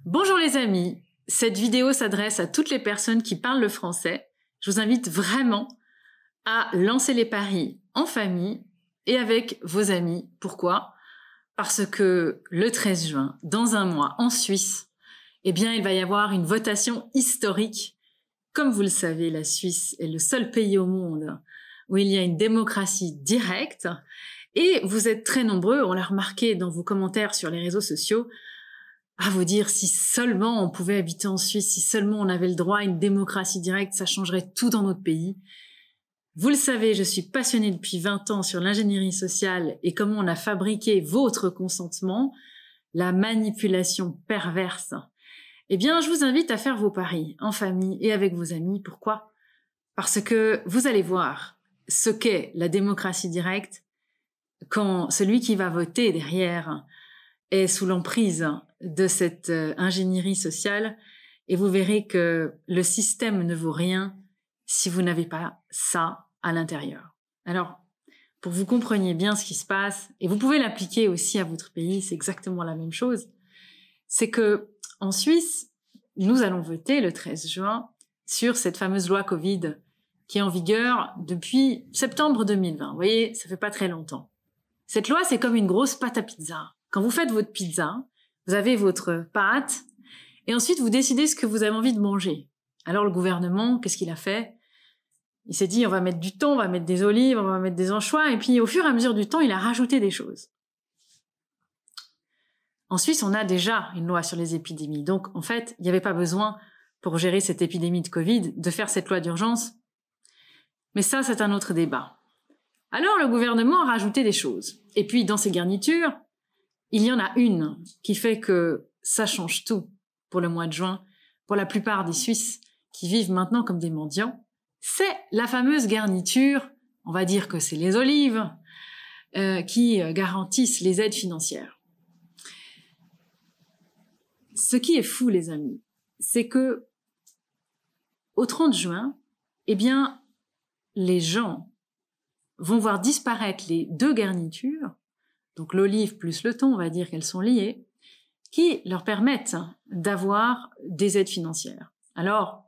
Bonjour les amis, cette vidéo s'adresse à toutes les personnes qui parlent le français. Je vous invite vraiment à lancer les paris en famille et avec vos amis. Pourquoi? Parce que le 13 juin, dans un mois, en Suisse, eh bien, il va y avoir une votation historique. Comme vous le savez, la Suisse est le seul pays au monde où il y a une démocratie directe. Et vous êtes très nombreux, on l'a remarqué dans vos commentaires sur les réseaux sociaux, à vous dire si seulement on pouvait habiter en Suisse, si seulement on avait le droit à une démocratie directe, ça changerait tout dans notre pays. Vous le savez, je suis passionnée depuis 20 ans sur l'ingénierie sociale et comment on a fabriqué votre consentement, la manipulation perverse. Eh bien, je vous invite à faire vos paris en famille et avec vos amis. Pourquoi? Parce que vous allez voir ce qu'est la démocratie directe quand celui qui va voter derrière est sous l'emprise de cette ingénierie sociale, et vous verrez que le système ne vaut rien si vous n'avez pas ça à l'intérieur. Alors, pour que vous compreniez bien ce qui se passe, et vous pouvez l'appliquer aussi à votre pays, c'est exactement la même chose, c'est que en Suisse, nous allons voter le 13 juin sur cette fameuse loi Covid qui est en vigueur depuis septembre 2020. Vous voyez, ça fait pas très longtemps. Cette loi, c'est comme une grosse pâte à pizza. Quand vous faites votre pizza, vous avez votre pâte et ensuite vous décidez ce que vous avez envie de manger. Alors le gouvernement, qu'est-ce qu'il a fait? Il s'est dit on va mettre du thon, on va mettre des olives, on va mettre des anchois, et puis au fur et à mesure du temps, il a rajouté des choses. En Suisse, on a déjà une loi sur les épidémies. Donc en fait, il n'y avait pas besoin pour gérer cette épidémie de Covid de faire cette loi d'urgence. Mais ça, c'est un autre débat. Alors le gouvernement a rajouté des choses. Et puis dans ces garnitures, il y en a une qui fait que ça change tout pour le mois de juin, pour la plupart des Suisses qui vivent maintenant comme des mendiants. C'est la fameuse garniture, on va dire que c'est les olives, qui garantissent les aides financières. Ce qui est fou, les amis, c'est que au 30 juin, eh bien, les gens vont voir disparaître les deux garnitures, donc l'olive plus le thon, on va dire qu'elles sont liées, qui leur permettent d'avoir des aides financières. Alors,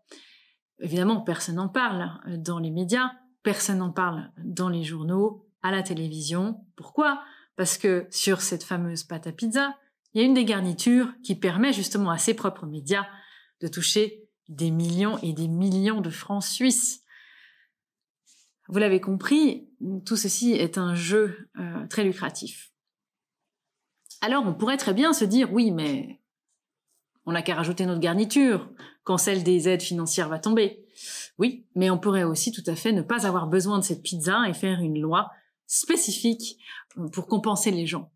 évidemment, personne n'en parle dans les médias, personne n'en parle dans les journaux, à la télévision. Pourquoi? Parce que sur cette fameuse pâte à pizza, il y a une des garnitures qui permet justement à ses propres médias de toucher des millions et des millions de francs suisses. Vous l'avez compris, tout ceci est un jeu très lucratif. Alors on pourrait très bien se dire, oui, mais on n'a qu'à rajouter notre garniture quand celle des aides financières va tomber. Oui, mais on pourrait aussi tout à fait ne pas avoir besoin de cette pizza et faire une loi spécifique pour compenser les gens.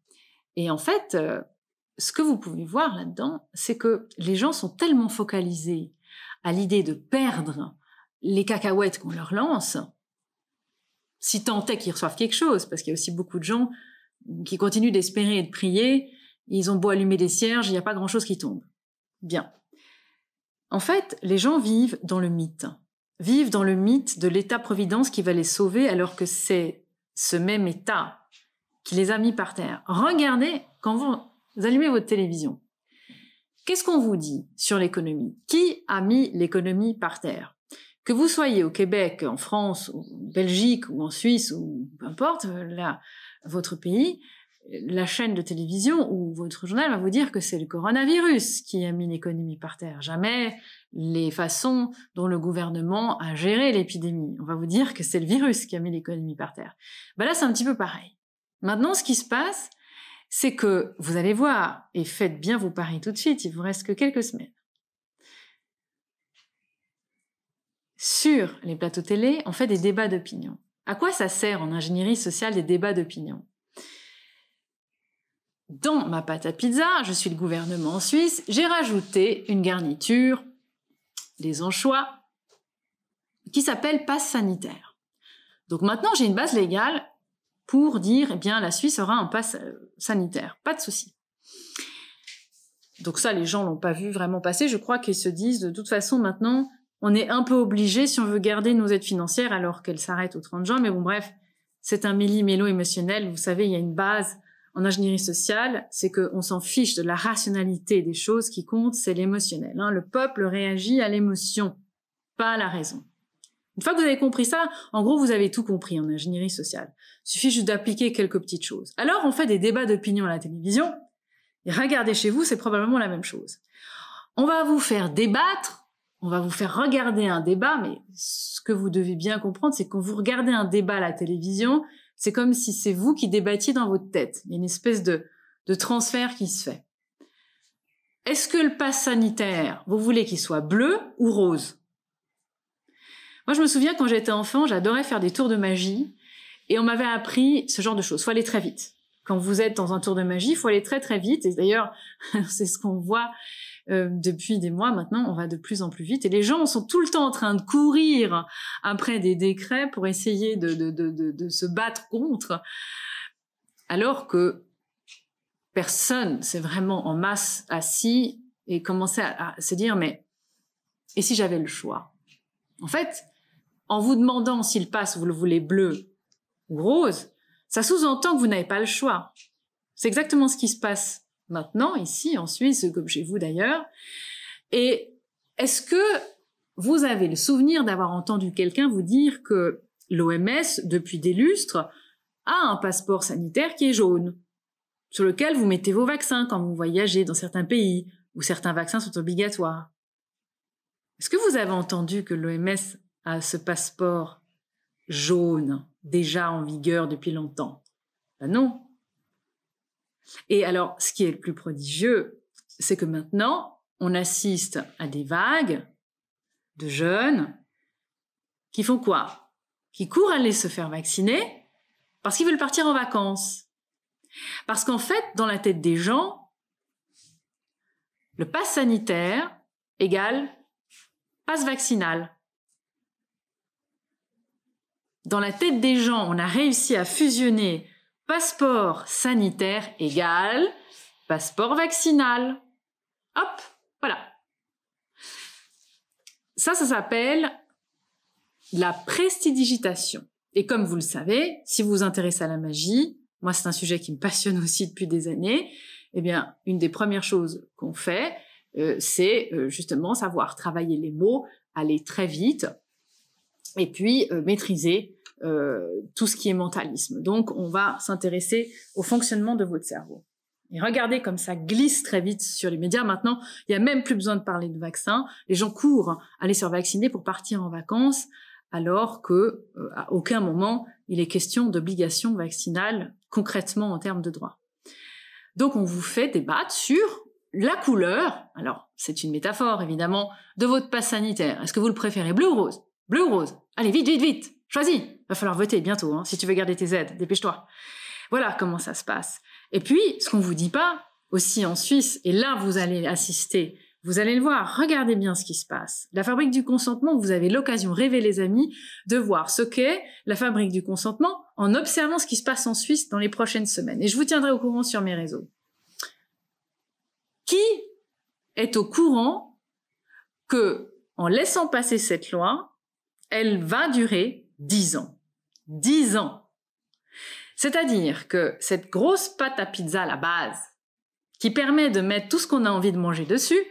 Et en fait, ce que vous pouvez voir là-dedans, c'est que les gens sont tellement focalisés à l'idée de perdre les cacahuètes qu'on leur lance, si tant est qu'ils reçoivent quelque chose, parce qu'il y a aussi beaucoup de gens qui continuent d'espérer et de prier, ils ont beau allumer des cierges, il n'y a pas grand-chose qui tombe. Bien. En fait, les gens vivent dans le mythe de l'État-providence qui va les sauver, alors que c'est ce même État qui les a mis par terre. Regardez, quand vous allumez votre télévision, qu'est-ce qu'on vous dit sur l'économie? Qui a mis l'économie par terre? Que vous soyez au Québec, en France, en Belgique ou en Suisse, ou peu importe, votre pays, la chaîne de télévision ou votre journal va vous dire que c'est le coronavirus qui a mis l'économie par terre. Jamais les façons dont le gouvernement a géré l'épidémie. On va vous dire que c'est le virus qui a mis l'économie par terre. Ben là, c'est un petit peu pareil. Maintenant, ce qui se passe, c'est que vous allez voir, et faites bien vos paris tout de suite, il vous reste que quelques semaines. Sur les plateaux télé, on fait des débats d'opinion. À quoi ça sert en ingénierie sociale des débats d'opinion? Dans ma pâte à pizza, je suis le gouvernement en Suisse, j'ai rajouté une garniture, des anchois, qui s'appelle passe sanitaire. Donc maintenant, j'ai une base légale pour dire, eh bien, la Suisse aura un passe sanitaire. Pas de souci. Donc ça, les gens l'ont pas vu vraiment passer. Je crois qu'ils se disent, de toute façon, maintenant, on est un peu obligé si on veut garder nos aides financières alors qu'elles s'arrêtent au 30 juin. Mais bon, bref, c'est un méli-mélo émotionnel. Vous savez, il y a une base en ingénierie sociale, c'est qu'on s'en fiche de la rationalité des choses. Qui compte, c'est l'émotionnel. Le peuple réagit à l'émotion, pas à la raison. Une fois que vous avez compris ça, en gros, vous avez tout compris en ingénierie sociale. Il suffit juste d'appliquer quelques petites choses. Alors, on fait des débats d'opinion à la télévision, et regardez chez vous, c'est probablement la même chose. On va vous faire débattre, on va vous faire regarder un débat, mais ce que vous devez bien comprendre, c'est que quand vous regardez un débat à la télévision, c'est comme si c'est vous qui débattiez dans votre tête. Il y a une espèce de transfert qui se fait. Est-ce que le pass sanitaire, vous voulez qu'il soit bleu ou rose? Moi, je me souviens, quand j'étais enfant, j'adorais faire des tours de magie, et on m'avait appris ce genre de choses. Il faut aller très vite. Quand vous êtes dans un tour de magie, il faut aller très très vite, et d'ailleurs, c'est ce qu'on voit depuis des mois maintenant, on va de plus en plus vite, et les gens sont tout le temps en train de courir après des décrets pour essayer de se battre contre, alors que personne s'est vraiment en masse assis et commencé à se dire, mais et si j'avais le choix? En fait, en vous demandant si le pass, vous le voulez bleu ou rose, ça sous-entend que vous n'avez pas le choix. C'est exactement ce qui se passe maintenant, ici, en Suisse, comme chez vous d'ailleurs. Et est-ce que vous avez le souvenir d'avoir entendu quelqu'un vous dire que l'OMS, depuis des lustres, a un passeport sanitaire qui est jaune, sur lequel vous mettez vos vaccins quand vous voyagez dans certains pays, où certains vaccins sont obligatoires? Est-ce que vous avez entendu que l'OMS a ce passeport jaune déjà en vigueur depuis longtemps? Ben non. Et alors, ce qui est le plus prodigieux, c'est que maintenant, on assiste à des vagues de jeunes qui font quoi? Qui courent aller se faire vacciner parce qu'ils veulent partir en vacances. Parce qu'en fait, dans la tête des gens, le pass sanitaire égale passe vaccinal. Dans la tête des gens, on a réussi à fusionner passeport sanitaire égale passeport vaccinal. Hop, voilà. Ça s'appelle la prestidigitation. Et comme vous le savez, si vous vous intéressez à la magie, moi c'est un sujet qui me passionne aussi depuis des années, eh bien, une des premières choses qu'on fait, c'est justement savoir travailler les mots, aller très vite, et puis maîtriser tout ce qui est mentalisme. Donc, on va s'intéresser au fonctionnement de votre cerveau. Et regardez comme ça glisse très vite sur les médias. Maintenant, il n'y a même plus besoin de parler de vaccin. Les gens courent aller se faire vacciner pour partir en vacances, alors que à aucun moment il est question d'obligation vaccinale concrètement en termes de droit. Donc, on vous fait débattre sur la couleur, alors c'est une métaphore évidemment, de votre passe sanitaire. Est-ce que vous le préférez bleu ou rose? Bleu ou rose? Allez, vite, vite, vite, choisis. Va falloir voter bientôt, hein, si tu veux garder tes aides, dépêche-toi. Voilà comment ça se passe. Et puis, ce qu'on vous dit pas, aussi en Suisse, et là vous allez assister, vous allez le voir, regardez bien ce qui se passe. La fabrique du consentement, vous avez l'occasion, rêvez les amis, de voir ce qu'est la fabrique du consentement en observant ce qui se passe en Suisse dans les prochaines semaines. Et je vous tiendrai au courant sur mes réseaux. Qui est au courant que, en laissant passer cette loi, elle va durer 10 ans. 10 ans. C'est-à-dire que cette grosse pâte à pizza à la base, qui permet de mettre tout ce qu'on a envie de manger dessus,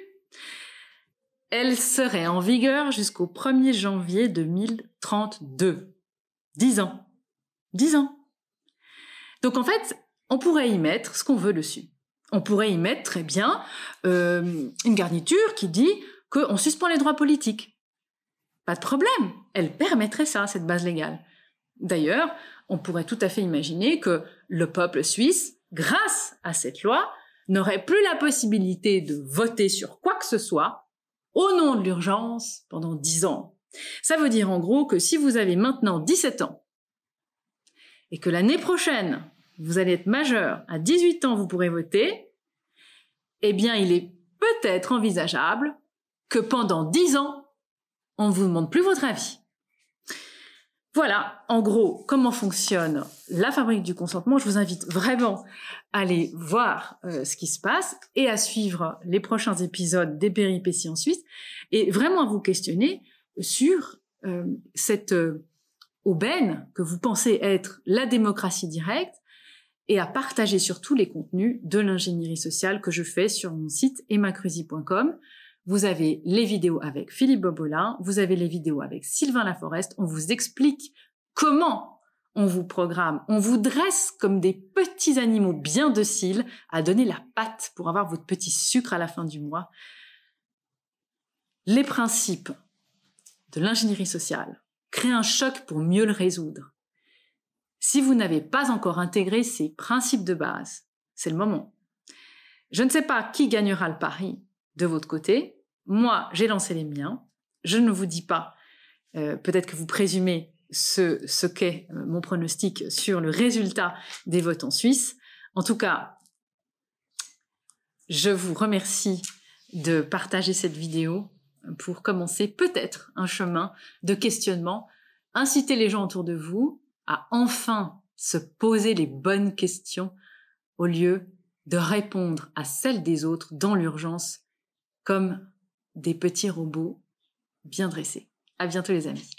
elle serait en vigueur jusqu'au 1er janvier 2032. 10 ans. 10 ans. Donc en fait, on pourrait y mettre ce qu'on veut dessus. On pourrait y mettre très bien une garniture qui dit qu'on suspend les droits politiques. Pas de problème, elle permettrait ça, cette base légale. D'ailleurs, on pourrait tout à fait imaginer que le peuple suisse, grâce à cette loi, n'aurait plus la possibilité de voter sur quoi que ce soit au nom de l'urgence pendant 10 ans. Ça veut dire en gros que si vous avez maintenant 17 ans et que l'année prochaine, vous allez être majeur, à 18 ans vous pourrez voter, eh bien il est peut-être envisageable que pendant 10 ans, on ne vous demande plus votre avis. Voilà, en gros, comment fonctionne la fabrique du consentement. Je vous invite vraiment à aller voir ce qui se passe et à suivre les prochains épisodes des péripéties en Suisse et vraiment à vous questionner sur cette aubaine que vous pensez être la démocratie directe et à partager surtout les contenus de l'ingénierie sociale que je fais sur mon site emmacruzy.com. Vous avez les vidéos avec Philippe Bobolin, vous avez les vidéos avec Sylvain Laforest, on vous explique comment on vous programme, on vous dresse comme des petits animaux bien dociles à donner la patte pour avoir votre petit sucre à la fin du mois. Les principes de l'ingénierie sociale, créer un choc pour mieux le résoudre. Si vous n'avez pas encore intégré ces principes de base, c'est le moment. Je ne sais pas qui gagnera le pari de votre côté. Moi, j'ai lancé les miens. Je ne vous dis pas, peut-être que vous présumez ce qu'est mon pronostic sur le résultat des votes en Suisse. En tout cas, je vous remercie de partager cette vidéo pour commencer peut-être un chemin de questionnement. Incitez les gens autour de vous à enfin se poser les bonnes questions au lieu de répondre à celles des autres dans l'urgence comme des petits robots bien dressés. À bientôt les amis.